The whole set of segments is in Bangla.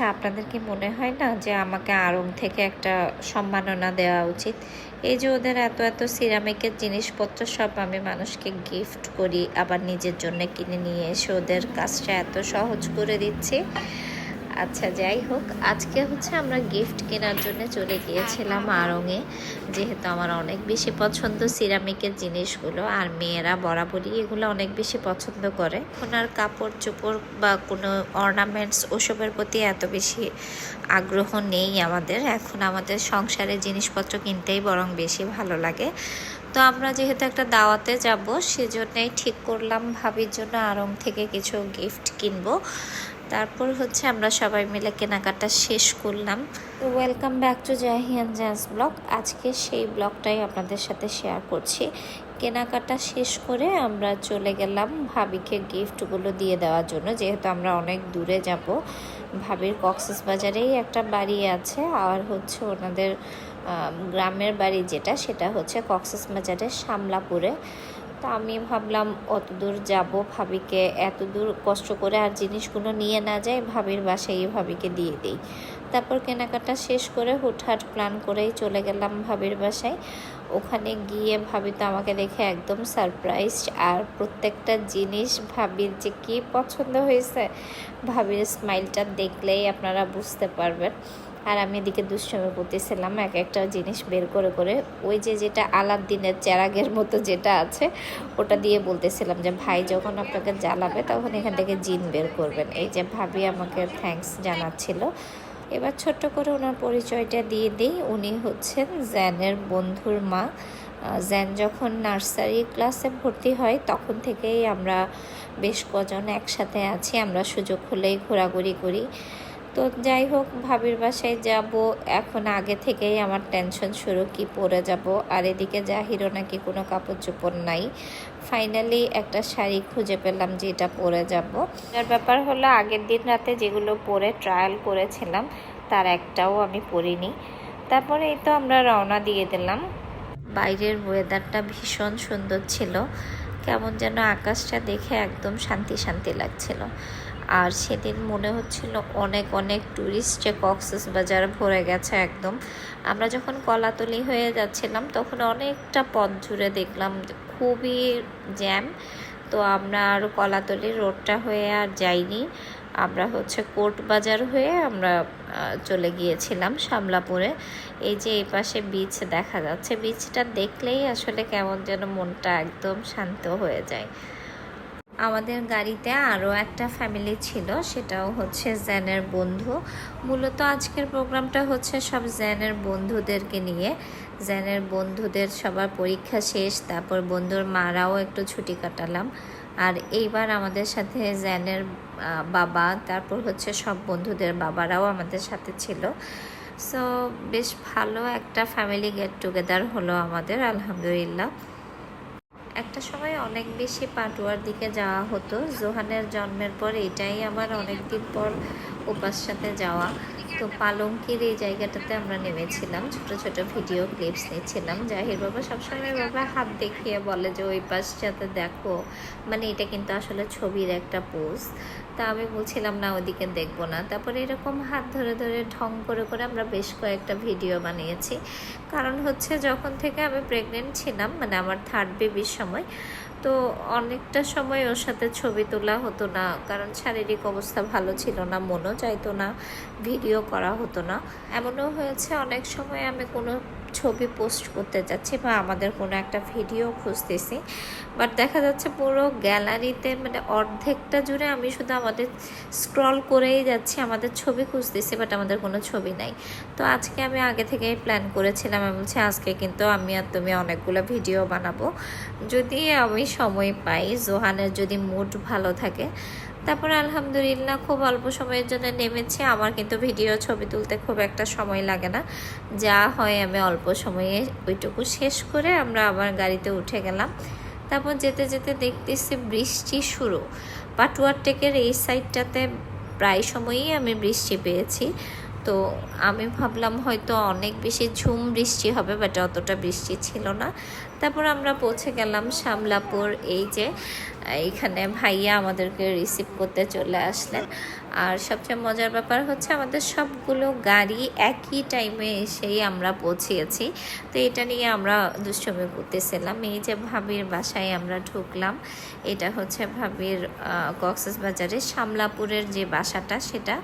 আচ্ছা, আপনাদের কি মনে হয় না যে আমাকে আড়ং থেকে একটা সম্মাননা দেওয়া উচিত? এই যে ওদের এত এত সিরামিকের জিনিসপত্র সব আমি মানুষকে গিফট করি, আবার নিজের জন্য কিনে নিয়ে এসে ওদের কাজটা এত সহজ করে দিচ্ছি। আচ্ছা, যাই হোক, আজকে হচ্ছে আমরা গিফট কেনার জন্য চলে গিয়েছিলাম আড়ংয়ে, যেহেতু আমার অনেক বেশি পছন্দ সিরামিকের জিনিসগুলো, আর মেয়েরা বরাবরই এগুলো অনেক বেশি পছন্দ করে। এখন আর কাপড় চোপড় বা কোনো অর্নামেন্টস ওসবের প্রতি এত বেশি আগ্রহ নেই আমাদের। এখন আমাদের সংসারের জিনিসপত্র কিনতেই বরং বেশি ভালো লাগে। তো আমরা যেহেতু একটা দাওয়াতে যাব, সেজন্যই ঠিক করলাম ভাবির জন্য আড়ং থেকে কিছু গিফট কিনবো। তারপর হচ্ছে আমরা সবাই মিলে কেনাকাটা শেষ করলাম। তো ওয়েলকাম ব্যাক টু জাহিয়ান জাজ ব্লগ। আজকে সেই ব্লগটাই আপনাদের সাথে শেয়ার করছি। কেনাকাটা শেষ করে আমরা চলে গেলাম ভাবিকে গিফটগুলো দিয়ে দেওয়ার জন্য, যেহেতু আমরা অনেক দূরে যাব। ভাবির কক্সবাজারেই একটা বাড়ি আছে, আর হচ্ছে ওনাদের গ্রামের বাড়ি যেটা, সেটা হচ্ছে কক্সবাজারের শামলাপুরে। তো আমি ভাবলাম অত দূর যাবো, ভাবিকে এত দূর কষ্ট করে আর জিনিসগুলো নিয়ে না যায়, ভাবির বাসায় ভাবিকে দিয়ে দিই। তারপর কেনাকাটা শেষ করে হুটহাট প্ল্যান করেই চলে গেলাম ভাবির বাসায়। ওখানে গিয়ে ভাবি তো আমাকে দেখে একদম সারপ্রাইজ, আর প্রত্যেকটা জিনিস ভাবির যে কী পছন্দ হয়েছে, ভাবির স্মাইলটা দেখলেই আপনারা বুঝতে পারবেন। আর আমি এদিকে দুষ্টুমি করতেছিলাম এক একটা জিনিস বের করে করে। ওই যে যেটা আলাদিনের চেরাগের মতো যেটা আছে, ওটা দিয়ে বলতেছিলাম যে ভাই যখন আপনাকে জ্বালাবে তখন এখান থেকে জিন বের করবেন। এই যে ভাবি আমাকে থ্যাঙ্কস জানাচ্ছিল। এবার ছোট্ট করে ওনার পরিচয়টা দিয়ে দিই। উনি হচ্ছেন জ্যানের বন্ধুর মা। জ্যান যখন নার্সারি ক্লাসে ভর্তি হয় তখন থেকেই আমরা বেশ কজন একসাথে আছি, আমরা সুযোগ হলেই ঘোরাঘুরি করি। তো যাই হোক, ভাবির বাসায় যাব এখন, আগে থেকেই আমার টেনশন শুরু, কি পরে যাব। আর এদিকে জাহিরও নাকি কোনো কাপড় চোপড় নাই। ফাইনালি একটা শাড়ি খুঁজে পেলাম যেটা পরে যাব। এর ব্যাপার হলো, আগের দিন রাতে যেগুলো পরে ট্রায়াল করেছিলাম তার একটাও আমি পরিনি। তারপরে এই তো আমরা রওনা দিয়ে দিলাম। বাইরের ওয়েদারটা ভীষণ সুন্দর ছিল, কেমন যেন আকাশটা দেখে একদম শান্তি শান্তি লাগছিল। আর সেদিন মনে হচ্ছিল অনেক অনেক ট্যুরিস্টে কক্সবাজার ভরে গেছে একদম। আমরা যখন কলাতলি হয়ে যাচ্ছিলাম তখন অনেকটা পথ জুড়ে দেখলাম খুবই জ্যাম। তো আমরা আর কলাতলি রোডটা হয়ে আর যাইনি, আমরা হচ্ছে কোর্ট বাজার হয়ে আমরা চলে গিয়েছিলাম শামলাপুরে। এই যে এই পাশে বিচ দেখা যাচ্ছে, বিচটা দেখলেই আসলে কেমন যেন মনটা একদম শান্ত হয়ে যায়। আমাদের গাড়িতে আরও একটা ফ্যামিলি ছিল, সেটাও হচ্ছে জ্যানের বন্ধু। মূলত আজকের প্রোগ্রামটা হচ্ছে সব জ্যানের বন্ধুদেরকে নিয়ে। জ্যানের বন্ধুদের সবার পরীক্ষা শেষ, তারপর বন্ধুর মারাও একটু ছুটি কাটালাম। আর এইবার আমাদের সাথে জ্যানের বাবা, তারপর হচ্ছে সব বন্ধুদের বাবারাও আমাদের সাথে ছিল। সো বেশ ভালো একটা ফ্যামিলি গেট টুগেদার হলো আমাদের, আলহামদুলিল্লাহ। একটা সময় অনেক বেশি পাটুয়ার দিকে যাওয়া হতো। জোহানের জন্মের পর এটাই আমার অনেক দিন পর ওপার সাথে যাওয়া। তো পালঙ্কির এই জায়গাটাতে আমরা নেমেছিলাম, ছোট ছোট ভিডিও ক্লিপস নিচ্ছিলাম। জাহির বাবা সবসময় বাবা হাত দেখিয়ে বলে যে ওই পাশটাতে দেখো, মানে এটা কিন্তু আসলে ছবির একটা পোজ। তা আমি বলছিলাম না ওদিকে দেখবো না। তারপরে এরকম হাত ধরে ধরে ঢং করে করে আমরা বেশ কয়েকটা ভিডিও বানিয়েছি। কারণ হচ্ছে যখন থেকে আমি প্রেগনেন্ট ছিলাম, মানে আমার থার্ড বেবির সময়, তো অনেকটা সময় ওর সাথে ছবি তোলা হতো না, কারণ শারীরিক অবস্থা ভালো ছিল না, মনও চাইতো না, ভিডিও করা হতো না। এমনও হয়েছে অনেক সময় আমি কোনো ছবি পোস্ট করতে যাচ্ছি বা আমাদের কোনো একটা ভিডিও খুঁজতেছি, বাট দেখা যাচ্ছে পুরো গ্যালারিতে মানে অর্ধেকটা জুড়ে আমি শুধু আমাদের স্ক্রল করেই যাচ্ছি, আমাদের ছবি খুঁজতেছি, বাট আমাদের কোনো ছবি নাই। তো আজকে আমি আগে থেকেই প্ল্যান করেছিলাম, আমি বলছি আজকে কিন্তু আমি আর তুমি অনেকগুলো ভিডিও বানাবো, যদি আমি সময় পাই, জোহানের যদি মুড ভালো থাকে। তারপরে আলহামদুলিল্লাহ খুব অল্প সময়ের জন্য নেমেছি। আমার কিন্তু ভিডিও ছবি তুলতে খুব একটা সময় লাগে না, যা হয় আমি অল্প সময়ে ওইটুকু শেষ করে আমরা আবার গাড়িতে উঠে গেলাম। তারপর যেতে যেতে দেখতেছি বৃষ্টি শুরু। পাটুয়ার টেকের এই সাইডটাতে প্রায় সময়ই আমি বৃষ্টি পেয়েছি। তো আমি ভাবলাম হয়তো অনেক বেশি ঝুম বৃষ্টি হবে, বাট অতটা বৃষ্টি ছিল না। তারপর আমরা পৌঁছে গেলাম শামলাপুর। এই যে এইখানে ভাইয়া আমাদেরকে রিসিভ করতে চলে আসলেন। আর সবচেয়ে মজার ব্যাপার হচ্ছে আমাদের সবগুলো গাড়ি একই টাইমে এসেই আমরা পৌঁছিয়েছি। তো এটা নিয়ে আমরা দুষ্টুমি করতেছিলাম। এই যে ভাবির বাসায় আমরা ঢুকলাম। এটা হচ্ছে ভাবির কক্সবাজারের শামলাপুরের যে বাসাটা, সেটা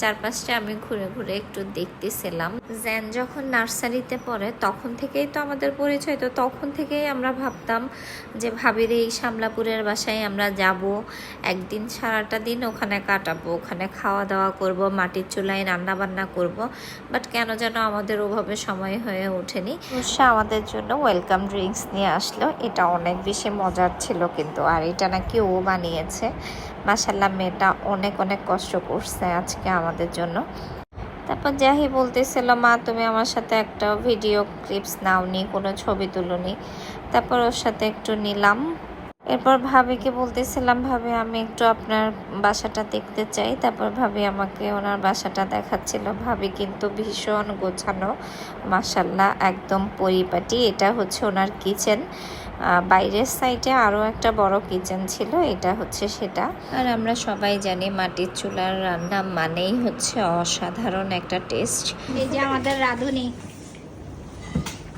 চারপাশটা আমি ঘুরে ঘুরে একটু দেখতেছিলাম। জ্যান যখন নার্সারিতে পড়ে তখন থেকেই তো আমাদের পরিচয়, তো তখন থেকেই আমরা ভাবতাম যে ভাবির এই শামলাপুরের বাসায় আমরা যাব, একদিন সারাটা দিন ওখানে কাটাবো, ওখানে খাওয়া দাওয়া করব, মাটির চুলায় রান্না বান্না করব। বাট কেন যেন আমাদের ওভাবে সময় হয়ে ওঠেনি। সে আমাদের জন্য ওয়েলকাম ড্রিঙ্কস নিয়ে আসলো, এটা অনেক বেশি মজার ছিল কিন্তু। আর এটা নাকি ও বানিয়েছে। মাশাআল্লাহ, মেয়েটা অনেক অনেক কষ্ট করছে আজকে আমাদের জন্য। তারপর জাহি বলতেছিল, মা তুমি আমার সাথে একটা ভিডিও ক্লিপস নাওনি, কোনো ছবি তুলনি। তারপর ওর সাথে একটু নিলাম। এরপর ভাবিকে বলতেছিলাম, ভাবি আমি একটু আপনার বাসাটা দেখতে চাই। তারপর ভাবি আমাকে ওনার বাসাটা দেখাচ্ছিল। ভাবি কিন্তু ভীষণ গোছানো, মাশাআল্লাহ, একদম পরিপাটি। এটা হচ্ছে ওনার কিচেন। বাইরের সাইডে আরও একটা বড় কিচেন ছিল, এটা হচ্ছে সেটা। আর আমরা সবাই জানি মাটির চুলার রান্না মানেই হচ্ছে অসাধারণ একটা টেস্ট। এই যে আমাদের রাঁধুনি,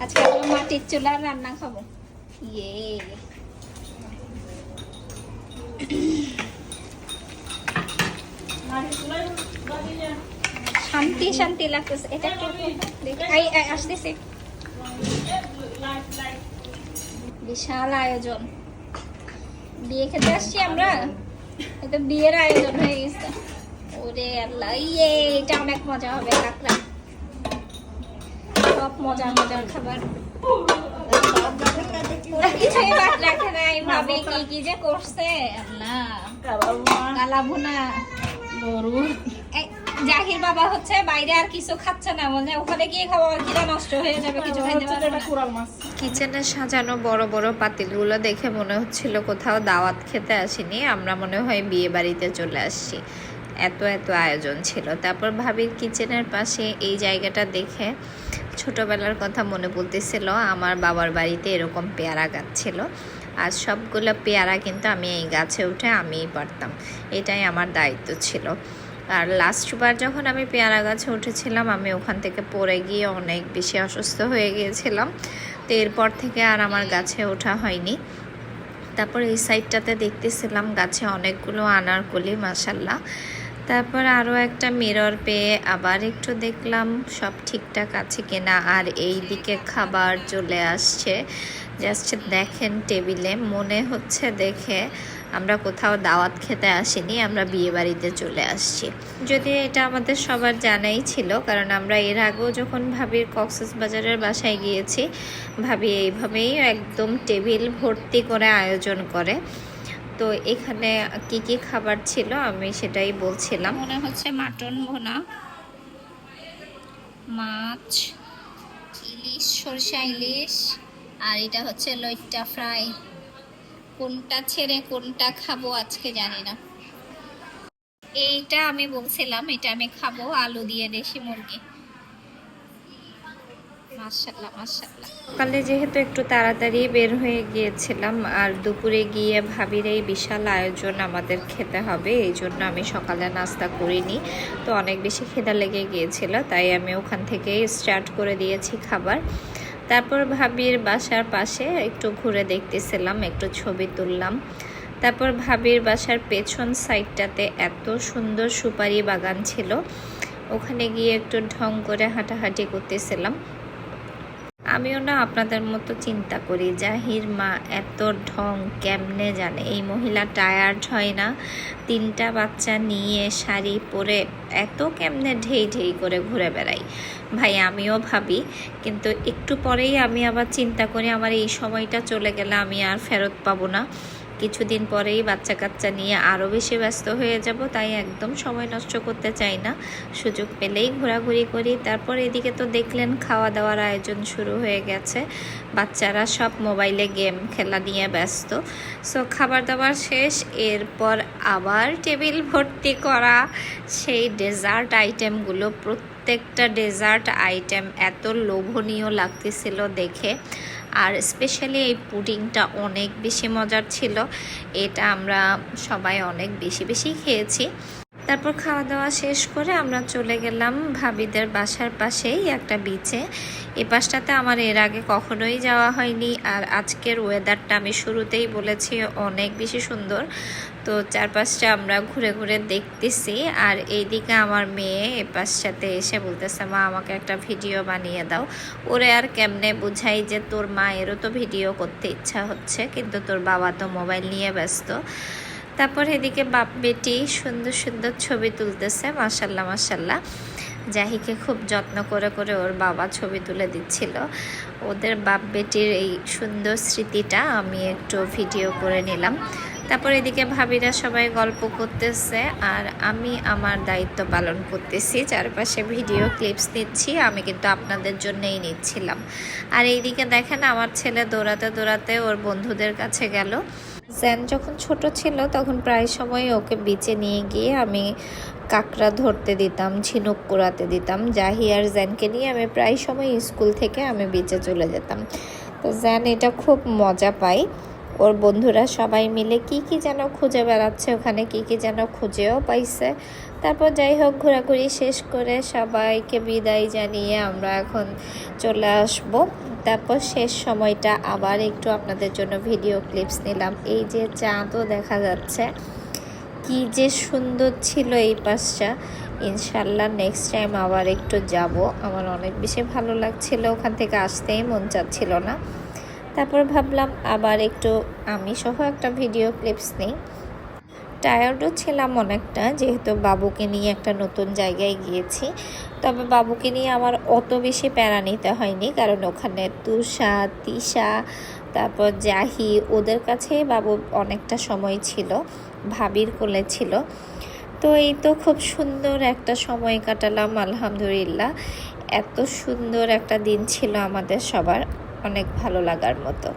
আজকে আমরা মাটির চুলার রান্না খাবো। ইয়ে শান্তি শান্তি লাগতেছে। এটা আসতেছে, বিশাল আয়োজন। বিয়ে খেতে আসছি আমরা, এটা বিয়ের আয়োজন হয়ে গেছে। ওরে আল্লাহ, ইয়ে এটা অনেক মজা হবে। কাঁকড়া, সব মজার মজার খাবার। ওরা কিছুই বাদ রাখে নাই। ভাবি কি কি যে করছে, আল্লাহ। কালা ভুনা, গরু। জাহির বাবা হচ্ছে বাইরে আর কিছু খাচ্ছে না, বলে ওখানে গিয়ে খাওয়া কিনা নষ্ট হয়ে যাবে, কিছু খাইতে পারবে না। কিচেনে সাজানো বড় বড় পাতিলগুলো দেখে মনে হচ্ছিল কোথাও দাওয়াত খেতে আসিনি, আমরা মনে হয় বিয়ে বাড়িতে চলে আসছি, এত এত আয়োজন ছিল। তারপর ভাবির কিচেনের পাশে এই জায়গাটা দেখে ছোটবেলার কথা মনে পড়তেছিল। আমার বাবার বাড়িতে এরকম পেয়ারা গাছ ছিল, আর সবগুলো পেয়ারা কিন্তু আমি এই গাছে উঠে আমিই পারতাম, এটাই আমার দায়িত্ব ছিল। আর লাস্টবার যখন আমি পেয়ারা গাছে উঠেছিলাম, আমি ওখান থেকে পড়ে গিয়ে অনেক বেশি অসুস্থ হয়ে গিয়েছিলাম। তো এরপর থেকে আর আমার গাছে ওঠা হয়নি। তারপর এই সাইডটাতে দেখতেছিলাম গাছে অনেকগুলো আনারকলি, মাশাআল্লাহ। তারপর আরও একটা মিরর পেয়ে আবার একটু দেখলাম সব ঠিকঠাক আছে কিনা। আর এই দিকে খাবার চলে আসছে, জাস্ট দেখেন টেবিলে, মনে হচ্ছে দেখে আমরা কোথাও দাওয়াত খেতে আসিনি, আমরা বিয়ে বাড়িতে চলে আসছি। যদি এটা আমাদের সবার জানাই ছিল, কারণ আমরা এর আগেও যখন ভাবির কক্সবাজারের বাসায় গিয়েছি, ভাবি এইভাবেই একদম টেবিল ভর্তি করে আয়োজন করে। তো এখানে কি কি খাবার ছিল আমি সেটাই বলছিলাম। মনে হচ্ছে মাটন ভুনা, মাছ, ইলিশ, সরষা ইলিশ, আর এটা হচ্ছে লইট্টা ফ্রাই। কোনটা ছেড়ে কোনটা খাবো আজকে জানি না। এইটা আমি বলছিলাম এটা আমি খাবো, আলু দিয়ে দেশি মুরগি। মাশাআল্লাহ মাশাআল্লাহ। সকালে যেহেতু একটু তাড়াতাড়ি বের হয়ে গিয়েছিলাম, আর দুপুরে গিয়ে ভাবির এই বিশাল আয়োজন আমাদের খেতে হবে, এই জন্য আমি সকালে নাস্তা করিনি। তো অনেক বেশি খিদা লেগে গিয়েছিল, তাই আমি ওখান থেকেই স্টার্ট করে দিয়েছি খাবার। তারপর ভাবির বাসার পাশে একটু ঘুরে দেখতেছিলাম, একটু ছবি তুললাম। তারপর ভাবির বাসার পেছন সাইডটাতে এত সুন্দর সুপারি বাগান ছিল, ওখানে গিয়ে একটু ঢং করে হাঁটাহাঁটি করতেছিলাম। আমিও না আপনাদের মতো চিন্তা করি, জাহির মা এত ঢং কেমনে জানে? এই মহিলা টায়ার্ড হয় না? 3টা বাচ্চা নিয়ে শাড়ি পরে এত কেমনে ঢেই ঢেই করে ঘুরে বেড়াই? ভাই আমিও ভাবি, কিন্তু একটু পরেই আমি আবার চিন্তা করি আমার এই সময়টা চলে গেলে আমি আর ফেরত পাবো না। কিছুদিন পরেই বাচ্চা কাচ্চা নিয়ে আরও বেশি ব্যস্ত হয়ে যাব, তাই একদম সময় নষ্ট করতে চাই না, সুযোগ পেলেই ঘোরাঘুরি করি। তারপর এদিকে তো দেখলেন খাওয়া দাওয়ার আয়োজন শুরু হয়ে গেছে, বাচ্চারা সব মোবাইলে গেম খেলা নিয়ে ব্যস্ত। সো খাবার দাবার শেষ, এরপর আবার টেবিল ভর্তি করা সেই ডেজার্ট আইটেমগুলো। প্রত্যেকটা ডেজার্ট আইটেম এত লোভনীয় লাগতেছিল দেখে, আর স্পেশালি এই পুডিংটা অনেক বেশি মজার ছিল। এটা আমরা সবাই অনেক বেশি বেশি খেয়েছি। তারপর খাওয়া দাওয়া শেষ করে আমরা চলে গেলাম ভাবিদের বাসার পাশেই একটা বিচে। এই পাশটাতে আমার এর আগে কখনোই যাওয়া হয়নি, আর আজকের ওয়েদারটা আমি শুরুতেই বলেছি অনেক বেশি সুন্দর। তো চারপাশটা আমরা ঘুরে ঘুরে দেখতেছি, আর এইদিকে আমার মেয়ে এ পাশটাতে এসে বলতেছে, মা আমাকে একটা ভিডিও বানিয়ে দাও। ওরে আর কেমনে বুঝাই যে তোর মায়েরও তো ভিডিও করতে ইচ্ছা হচ্ছে, কিন্তু তোর বাবা তো মোবাইল নিয়ে ব্যস্ত। তারপর এদিকে বাপ বেটি সুন্দর সুন্দর ছবি তুলতেছে, মাশাল্লাহ মাশাল্লাহ। জাহিকে খুব যত্ন করে করে ওর বাবা ছবি তুলে দিচ্ছিল। ওদের বাপ বেটির এই সুন্দর স্মৃতিটা আমি একটু ভিডিও করে নিলাম। তারপর এদিকে ভাবিরা সবাই গল্প করতেছে, আর আমি আমার দায়িত্ব পালন করতেছি, চারপাশে ভিডিও ক্লিপস নিচ্ছি। আমি কিন্তু আপনাদের জন্যই নিচ্ছিলাম। আর এইদিকে দেখেন আমার ছেলে দৌড়াতে দৌড়াতে ওর বন্ধুদের কাছে গেল। জ্যান যখন ছোট ছিল তখন প্রায় সময় ওকে বিচে নিয়ে গিয়ে আমি কাঁকড়া ধরতে দিতাম, ঝিনুক কুড়াতে দিতাম। জাহি আর জ্যানকে নিয়ে আমি প্রায় সময় স্কুল থেকে আমি বিচে চলে যেতাম। তো জ্যান এটা খুব মজা পায়। ওর বন্ধুরা সবাই মিলে কি কি যেন খুঁজে বেড়াচ্ছে, ওখানে কি কি যেন খুঁজেও পাইছে। তারপর যাই হোক ঘোরাঘুরি শেষ করে সবাইকে বিদায় জানিয়ে আমরা এখন চলে আসব। তারপর শেষ সময়টা আবার একটু আপনাদের জন্য ভিডিও ক্লিপস নিলাম। এই যে চাঁদও দেখা যাচ্ছে, কি যে সুন্দর ছিল এই পাশটা। ইনশাল্লাহ নেক্সট টাইম আবার একটু যাব, আমার অনেক বেশি ভালো লাগছিল, ওখান থেকে আসতেই মন চাচ্ছিল না। তারপর ভাবলাম আবার একটু আমি সহ একটা ভিডিও ক্লিপস নিই। টায়ার্ডও ছিলাম অনেকটা, যেহেতু বাবুকে নিয়ে একটা নতুন জায়গায় গিয়েছি। তবে বাবুকে নিয়ে আমার অত বেশি প্যারা নিতে হয়নি, কারণ ওখানে তুষা, তিশা, তারপর জাহি, ওদের কাছেই বাবু অনেকটা সময় ছিল, ভাবির কোলে ছিল। তো এই তো খুব সুন্দর একটা সময় কাটালাম আলহামদুলিল্লাহ। এত সুন্দর একটা দিন ছিল আমাদের সবার, অনেক ভালো লাগার মতো।